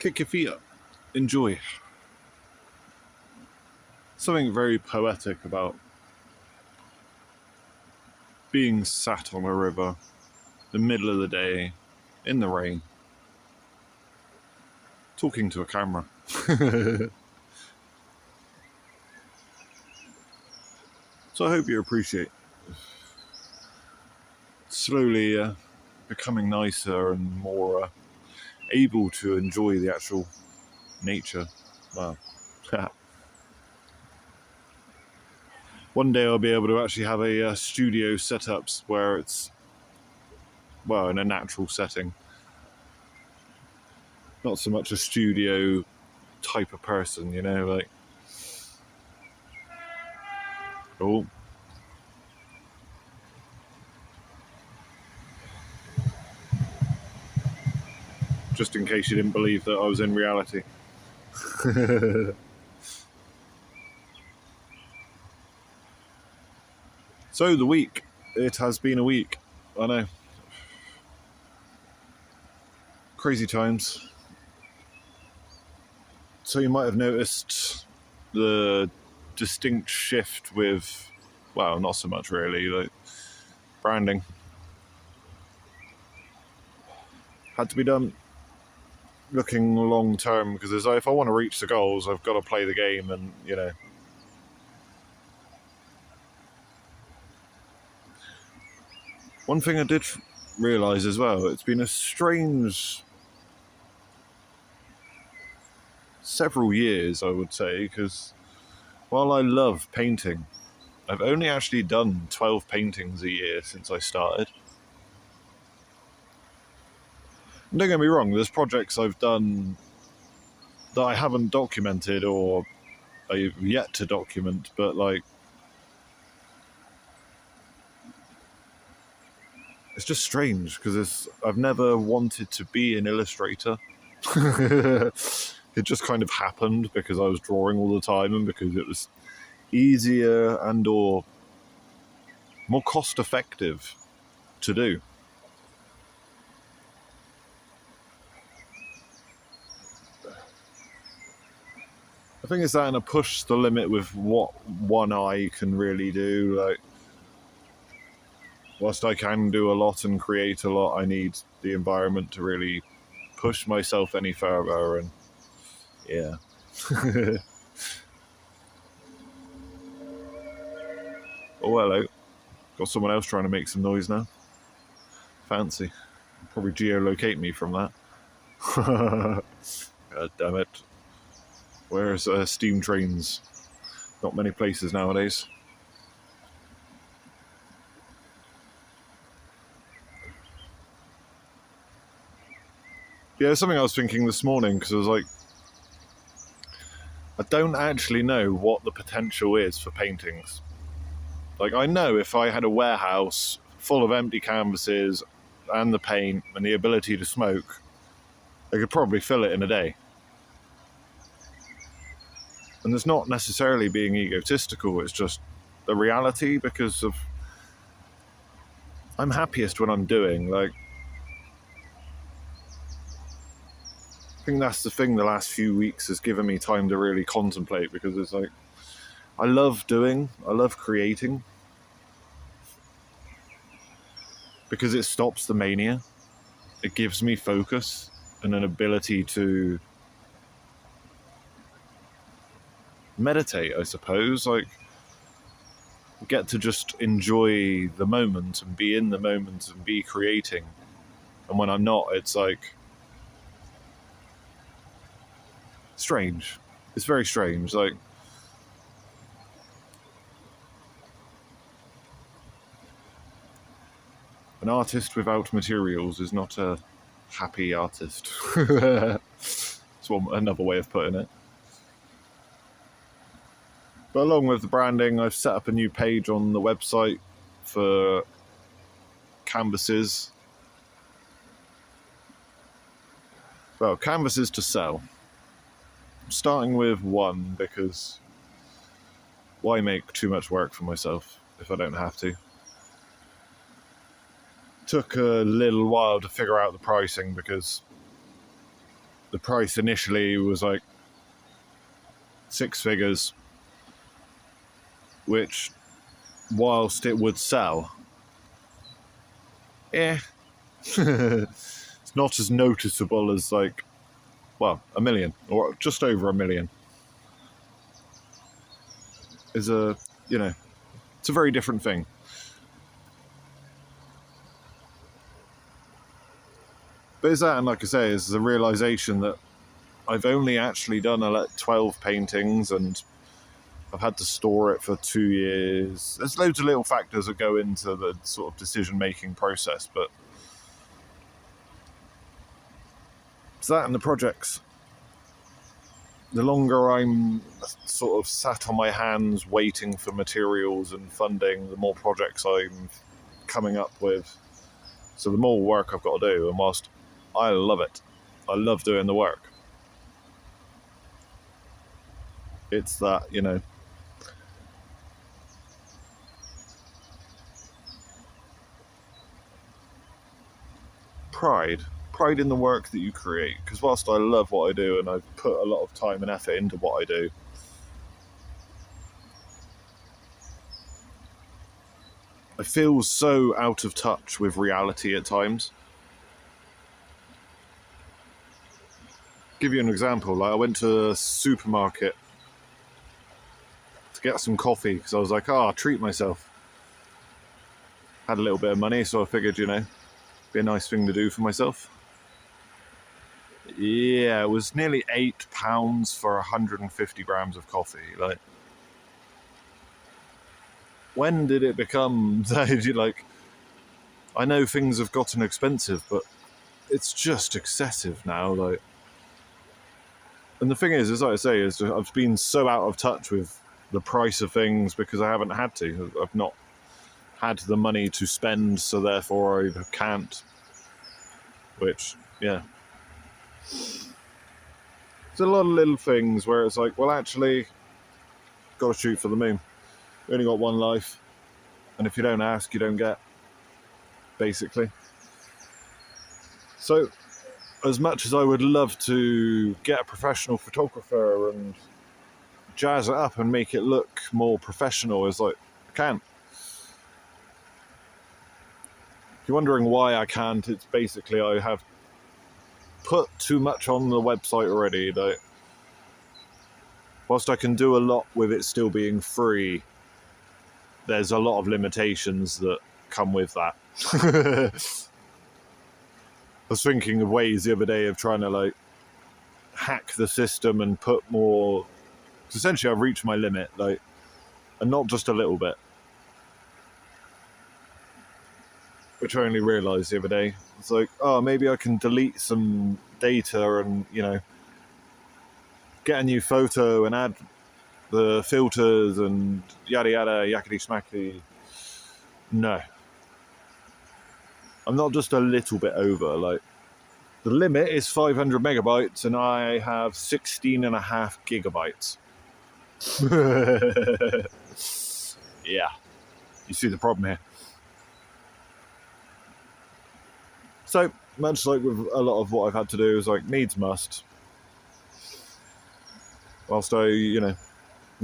Kick your feet up. Enjoy. Something very poetic about being sat on a river, the middle of the day, in the rain, talking to a camera. So I hope you appreciate slowly becoming nicer and more able to enjoy the actual nature. Wow. One day I'll be able to actually have a studio set up where it's, well, in a natural setting. Not so much a studio type of person, you know, like... Oh. Just in case you didn't believe that I was in reality. So the week. It has been a week. I know. Crazy times. So you might have noticed the distinct shift with, well, not so much really, like branding. Had to be done. Looking long term, because if I want to reach the goals, I've got to play the game, and you know. One thing I did realise as well, it's been a strange several years, I would say, because while I love painting, I've only actually done 12 paintings a year since I started. And don't get me wrong, there's projects I've done that I haven't documented or I've yet to document, but like, it's just strange because I've never wanted to be an illustrator. It just kind of happened because I was drawing all the time and because it was easier and or more cost effective to do. I think it's starting to push the limit with what one eye can really do. Like, whilst I can do a lot and create a lot, I need the environment to really push myself any further, and yeah. Oh, hello. Got someone else trying to make some noise now. Fancy. Probably geolocate me from that. God damn it. Where's steam trains? Not many places nowadays. Yeah, something I was thinking this morning, because I was like, I don't actually know what the potential is for paintings. Like, I know if I had a warehouse full of empty canvases and the paint and the ability to smoke, I could probably fill it in a day. And it's not necessarily being egotistical, it's just the reality, because of I'm happiest when I'm doing, like, I think that's the thing the last few weeks has given me time to really contemplate, because it's like, I love creating, because it stops the mania. It gives me focus and an ability to meditate, I suppose, like, get to just enjoy the moment and be in the moment and be creating. And when I'm not, it's like strange. It's very strange. Like, an artist without materials is not a happy artist. That's another way of putting it. But along with the branding, I've set up a new page on the website for canvases. Well, canvases to sell. I'm starting with one, because why make too much work for myself if I don't have to? Took a little while to figure out the pricing, because the price initially was like 6 figures, which, whilst it would sell, it's not as noticeable as like, well, 1 million or just over 1 million is it's a very different thing. But it's that, and like I say, it's the realisation that I've only actually done 12 paintings, and I've had to store it for 2 years. There's loads of little factors that go into the sort of decision-making process, but it's that and the projects. The longer I'm sort of sat on my hands waiting for materials and funding, the more projects I'm coming up with. So the more work I've got to do, and whilst I love it, I love doing the work, it's that, pride in the work that you create. Because whilst I love what I do and I've put a lot of time and effort into what I do, I feel so out of touch with reality at times. Give you an example. Like, I went to a supermarket to get some coffee because I was like, I'll treat myself. Had a little bit of money, so I figured, be a nice thing to do for myself. Yeah, it was nearly £8 for 150 grams of coffee. Like, when did it become like, I know things have gotten expensive, but it's just excessive now. Like, and the thing is, as I say, is I've been so out of touch with the price of things because I haven't had to. I've not had the money to spend, so therefore I can't. Which, yeah. There's a lot of little things where it's like, well, actually, got to shoot for the moon. You only got one life, and if you don't ask, you don't get, basically. So, as much as I would love to get a professional photographer and jazz it up and make it look more professional, it's like, I can't. If you're wondering why I can't, it's basically I have put too much on the website already. That whilst I can do a lot with it still being free, there's a lot of limitations that come with that. I was thinking of ways the other day of trying to hack the system and put more. Because essentially, I've reached my limit, and not just a little bit. Which I only realised the other day. It's like, maybe I can delete some data and, get a new photo and add the filters and yada yada, yakety smackety. No. I'm not just a little bit over. The limit is 500 megabytes and I have 16.5 gigabytes. Yeah. You see the problem here. So, much like with a lot of what I've had to do is needs must. Whilst I'm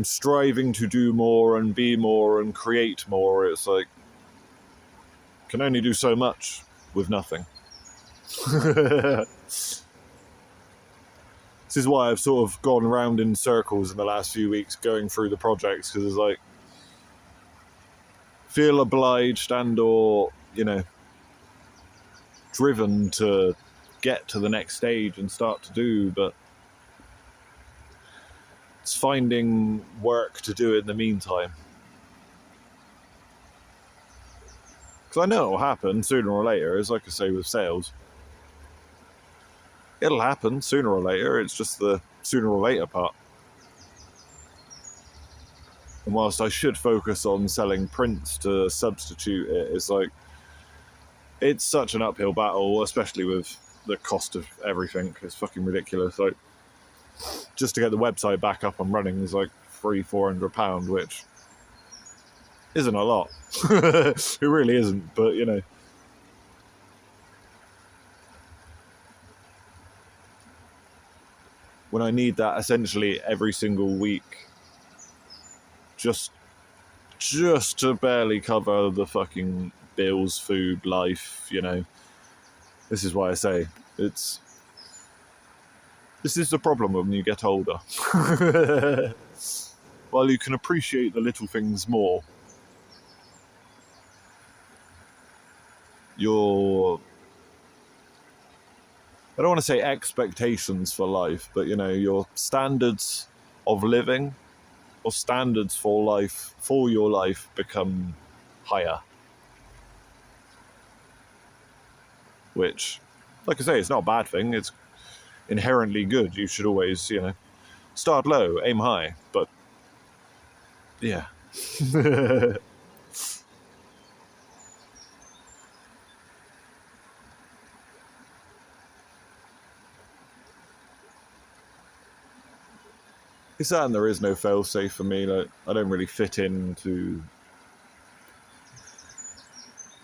striving to do more and be more and create more, it's can only do so much with nothing. This is why I've sort of gone around in circles in the last few weeks going through the projects, because it's feel obliged and or, driven to get to the next stage and start to do, but it's finding work to do in the meantime. Because I know it'll happen sooner or later. It's like I say with sales. It'll happen sooner or later. It's just the sooner or later part. And whilst I should focus on selling prints to substitute it, it's such an uphill battle, especially with the cost of everything. It's fucking ridiculous. Just to get the website back up and running is £300-400, which isn't a lot. It really isn't, but when I need that essentially every single week, just to barely cover the fucking bills, food, life, you know. This is why I say this is the problem when you get older. While you can appreciate the little things more, your, I don't want to say expectations for life, but, you know, your standards of living or standards for life, for your life, become higher. Which, like I say, it's not a bad thing. It's inherently good. You should always, you know, start low, aim high. But, yeah. It's that, and there is no fail-safe for me. Like, I don't really fit into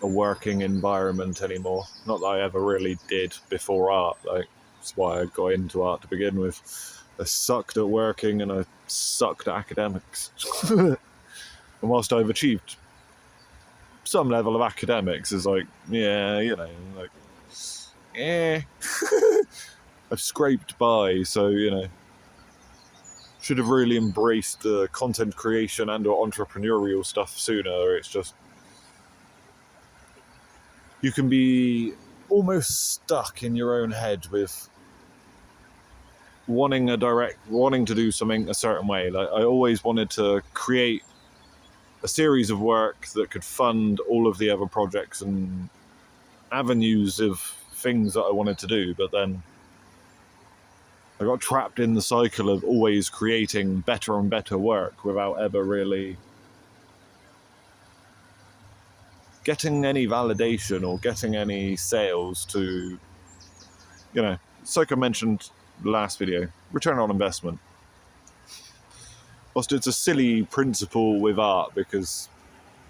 a working environment anymore. Not that I ever really did before art. Like, that's why I got into art to begin with. I sucked at working and I sucked at academics. And whilst I've achieved some level of academics, is like, yeah, you know, like, I've scraped by, so, you know, should have really embraced the content creation and or entrepreneurial stuff sooner. It's just, you can be almost stuck in your own head with wanting to do something a certain way. Like, I always wanted to create a series of work that could fund all of the other projects and avenues of things that I wanted to do, but then I got trapped in the cycle of always creating better and better work without ever really getting any validation or getting any sales to, you know, it's like I mentioned last video, return on investment. Whilst it's a silly principle with art, because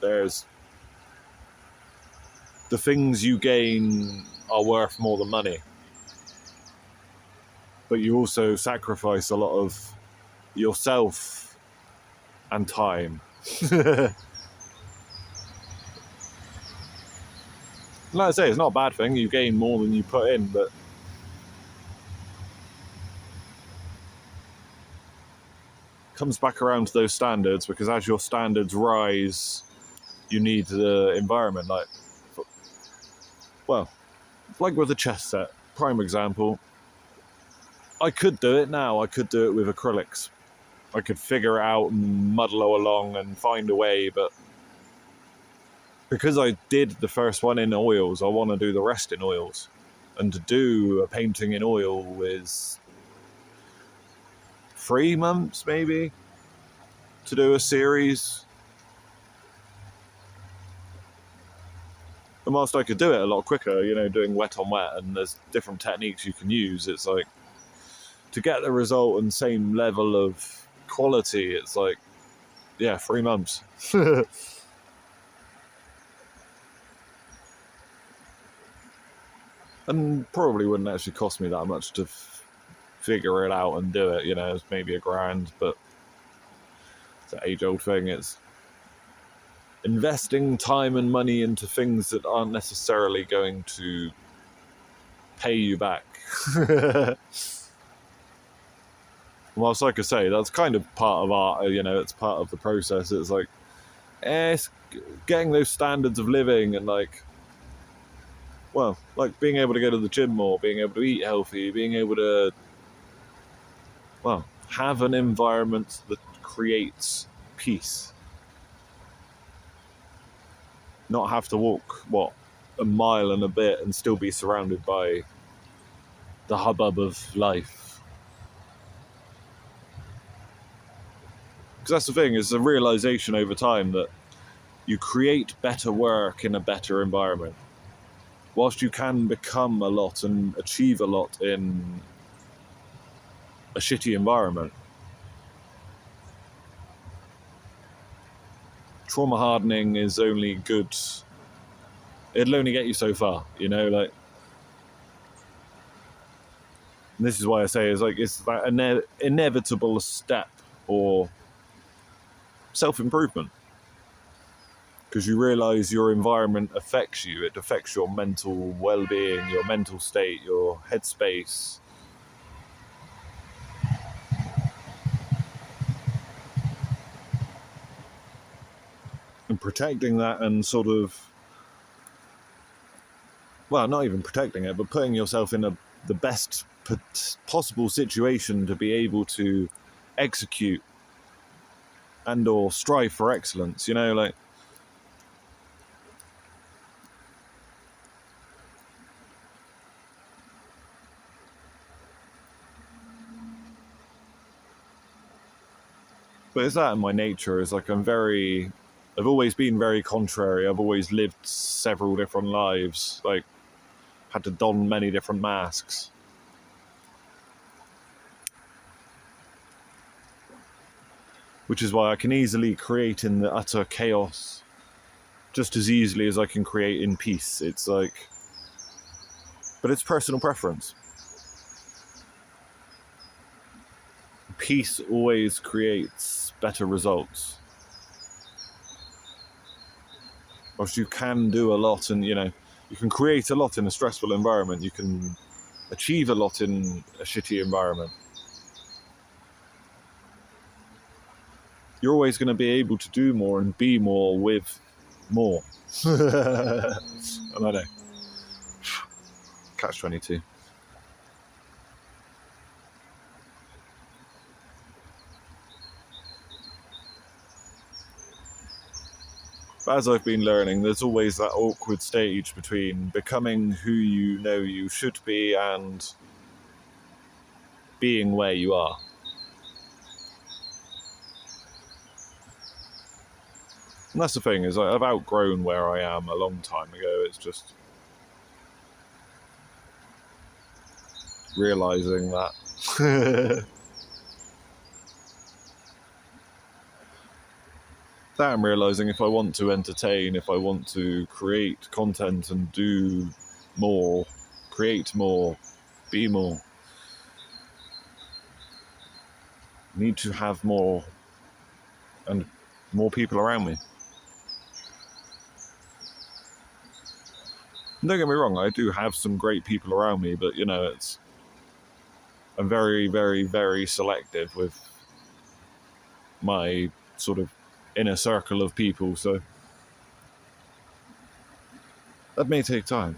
there's the things you gain are worth more than money, but you also sacrifice a lot of yourself and time. Like I say, it's not a bad thing. You gain more than you put in, but it comes back around to those standards, because as your standards rise, you need the environment. Like with a chess set, prime example. I could do it now. I could do it with acrylics. I could figure it out and muddle along and find a way, but because I did the first one in oils, I want to do the rest in oils. And to do a painting in oil is 3 months, maybe, to do a series. And whilst I could do it a lot quicker, you know, doing wet on wet, and there's different techniques you can use, it's like, to get the result and same level of quality, it's like, yeah, 3 months. And probably wouldn't actually cost me that much to figure it out and do it, you know, it's maybe $1,000, but it's an age-old thing. It's investing time and money into things that aren't necessarily going to pay you back. Whilst, like I say, that's kind of part of art, you know, it's part of the process. It's like, it's getting those standards of living and, like, well, like being able to go to the gym more, being able to eat healthy, being able to, well, have an environment that creates peace. Not have to walk, a mile and a bit and still be surrounded by the hubbub of life. Because that's the thing, is the realization over time that you create better work in a better environment. Whilst you can become a lot and achieve a lot in a shitty environment, trauma hardening is only good. It'll only get you so far, you know, like, And this is why I say it's that inevitable step or self-improvement, because you realize your environment affects you. It affects your mental well-being, your mental state, your headspace. And protecting that and sort of, well, not even protecting it, but putting yourself in the best possible situation to be able to execute and or strive for excellence, like. But it's that in my nature, is like I've always been very contrary. I've always lived several different lives, like had to don many different masks. Which is why I can easily create in the utter chaos just as easily as I can create in peace. It's like, but it's personal preference. Peace always creates better results. Whilst you can do a lot, and you can create a lot in a stressful environment, you can achieve a lot in a shitty environment. You're always going to be able to do more and be more with more. And I know. Catch-22. But as I've been learning, there's always that awkward stage between becoming who you know you should be and being where you are. And that's the thing, is I've outgrown where I am a long time ago. It's just realising that. That I'm realising, if I want to entertain, if I want to create content and do more, create more, be more, I need to have more and more people around me. And don't get me wrong, I do have some great people around me, but I'm very, very, very selective with my sort of inner circle of people, so that may take time.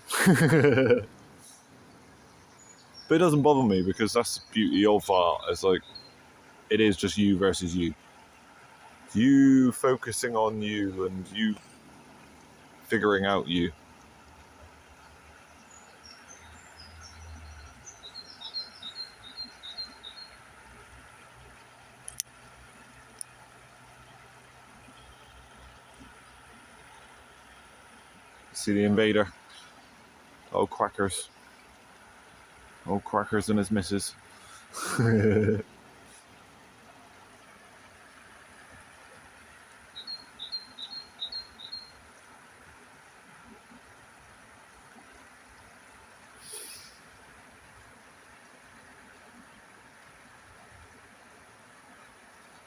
But it doesn't bother me, because that's the beauty of art. It's like, it is just you versus you. You focusing on you and you figuring out you. See the invader? Old Quackers. Old Quackers and his missus.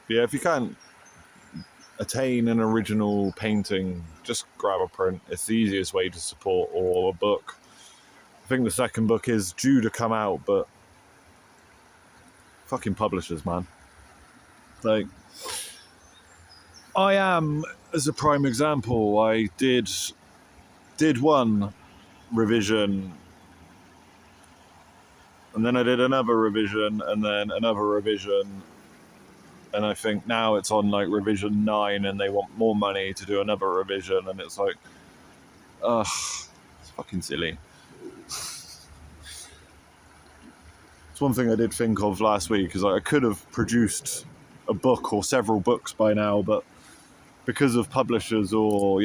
Yeah, if you can't attain an original painting, just grab a print. It's the easiest way to support, or a book. I think the second book is due to come out, but fucking publishers, man. Like, I am, as a prime example, I did one revision, and then I did another revision, and then another revision, and I think now it's on like revision 9, and they want more money to do another revision, and it's like, ugh, it's fucking silly. It's one thing I did think of last week, is I could have produced a book or several books by now, but because of publishers, or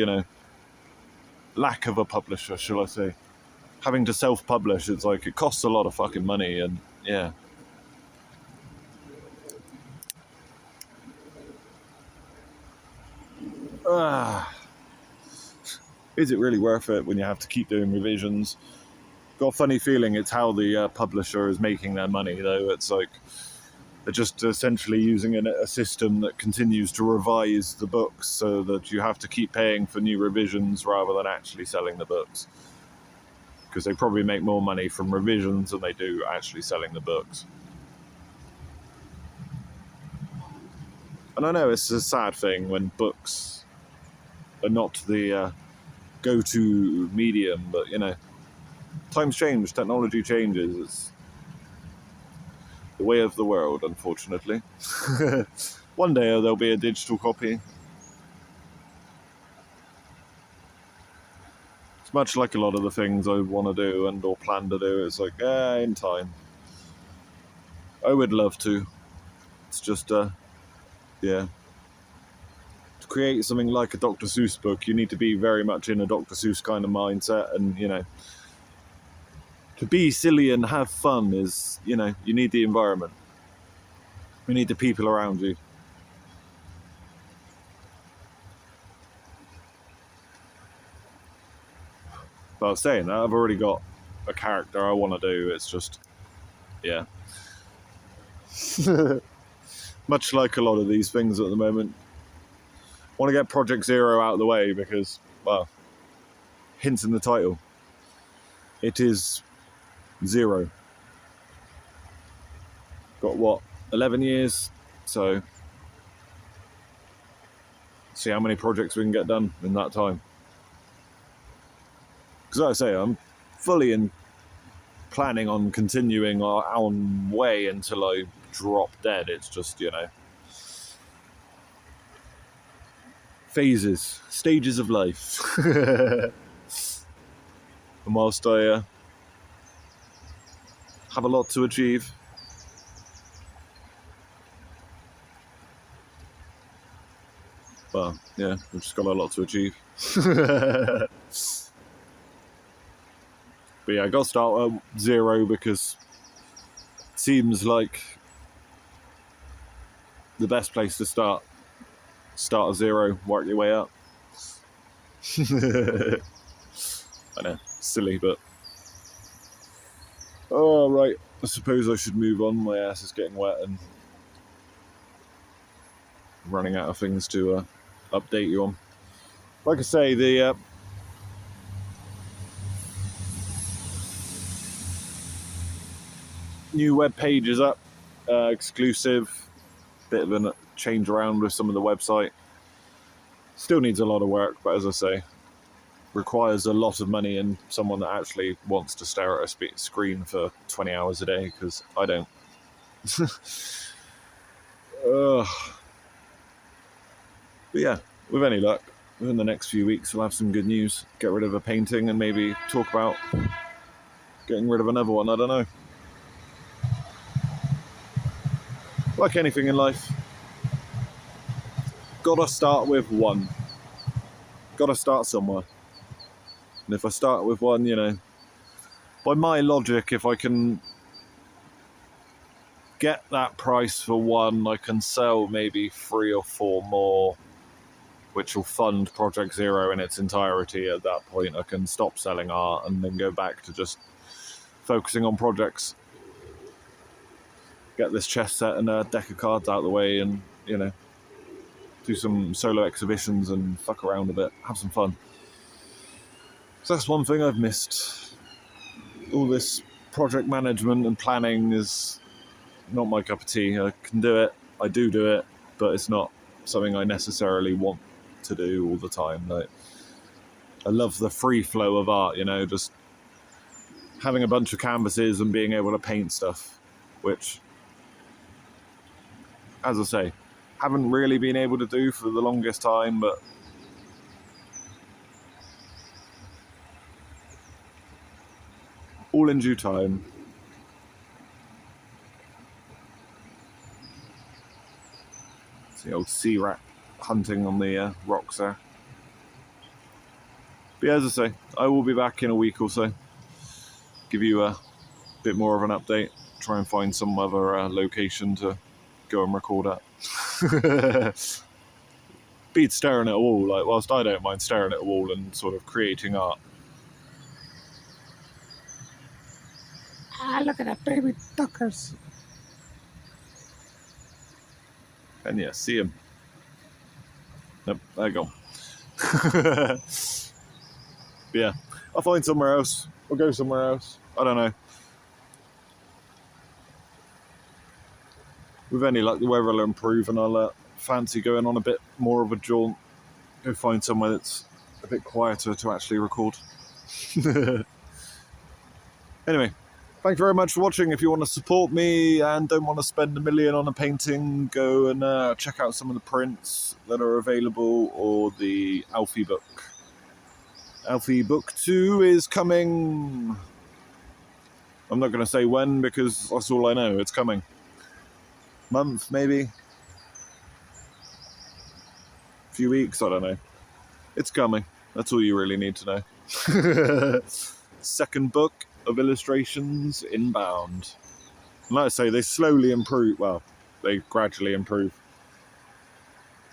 lack of a publisher, shall I say, having to self-publish, it's like, it costs a lot of fucking money, and yeah. Is it really worth it when you have to keep doing revisions? Got a funny feeling it's how the publisher is making their money, though. It's like they're just essentially using a system that continues to revise the books so that you have to keep paying for new revisions rather than actually selling the books. Because they probably make more money from revisions than they do actually selling the books. And I know it's a sad thing when books are not the go-to medium, but, you know, times change, technology changes. It's the way of the world, unfortunately. One day there'll be a digital copy. It's much like a lot of the things I want to do and or plan to do. It's like, in time. I would love to. It's just, yeah. To create something like a Dr. Seuss book, you need to be very much in a Dr. Seuss kind of mindset, and, you know, to be silly and have fun is, you know, you need the environment. You need the people around you. But I was saying that I've already got a character I want to do. It's just, yeah. Much like a lot of these things at the moment. I want to get Project Zero out of the way because, well, hints in the title. It is zero. Got what, 11 years? So, see how many projects we can get done in that time. Because like I say, I'm fully planning on continuing our way until I drop dead. It's just, you know, phases, stages of life. And whilst I have a lot to achieve, well, yeah, we've just got a lot to achieve. But yeah, I got to start at zero because it seems like the best place to start. Start at zero, work your way up. I know, silly, but... Oh, right, I suppose I should move on. My ass is getting wet and running out of things to update you on. Like I say, the... new web page is up, exclusive, bit of a change around with some of the website. Still needs a lot of work, but as I say, requires a lot of money and someone that actually wants to stare at a screen for 20 hours a day, because I don't. But yeah, with any luck, within the next few weeks we'll have some good news. Get rid of a painting and maybe talk about getting rid of another one, I don't know. Like anything in life, gotta start with one. Gotta start somewhere. And if I start with one, you know, by my logic, if I can get that price for one, I can sell maybe 3 or 4 more, which will fund Project Zero in its entirety. At that point, I can stop selling art and then go back to just focusing on projects. Get this chess set and a deck of cards out of the way and, you know, do some solo exhibitions and fuck around a bit, have some fun. So that's one thing I've missed. All this project management and planning is not my cup of tea. I can do it, I do it, but it's not something I necessarily want to do all the time. Like, I love the free flow of art, you know, just having a bunch of canvases and being able to paint stuff, which, as I say, haven't really been able to do for the longest time, but all in due time. It's the old sea rat hunting on the rocks there. But yeah, as I say, I will be back in a week or so. Give you a bit more of an update. Try and find some other location to go and record at. Beat staring at a wall. Like, whilst I don't mind staring at a wall and sort of creating art, Ah, look at that baby duckers. And yeah, see him. Nope, there you go. Yeah, I'll find somewhere else. I'll go somewhere else. I don't know. With any luck, the weather will improve and I'll fancy going on a bit more of a jaunt. Go find somewhere that's a bit quieter to actually record. Anyway, thank you very much for watching. If you want to support me and don't want to spend $1 million on a painting, go and check out some of the prints that are available or the Alfy Book. Alfy Book 2 is coming. I'm not going to say when because that's all I know. It's coming. Month, maybe. A few weeks, I don't know. It's coming. That's all you really need to know. Second book of illustrations inbound. And like I say, they slowly improve. Well, they gradually improve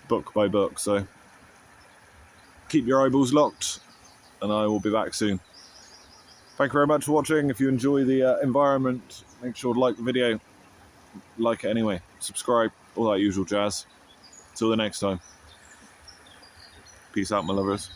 book by book. So keep your eyeballs locked and I will be back soon. Thank you very much for watching. If you enjoy the environment, make sure to like the video. Like it anyway. Subscribe. All that usual jazz. Till the next time. Peace out, my lovers.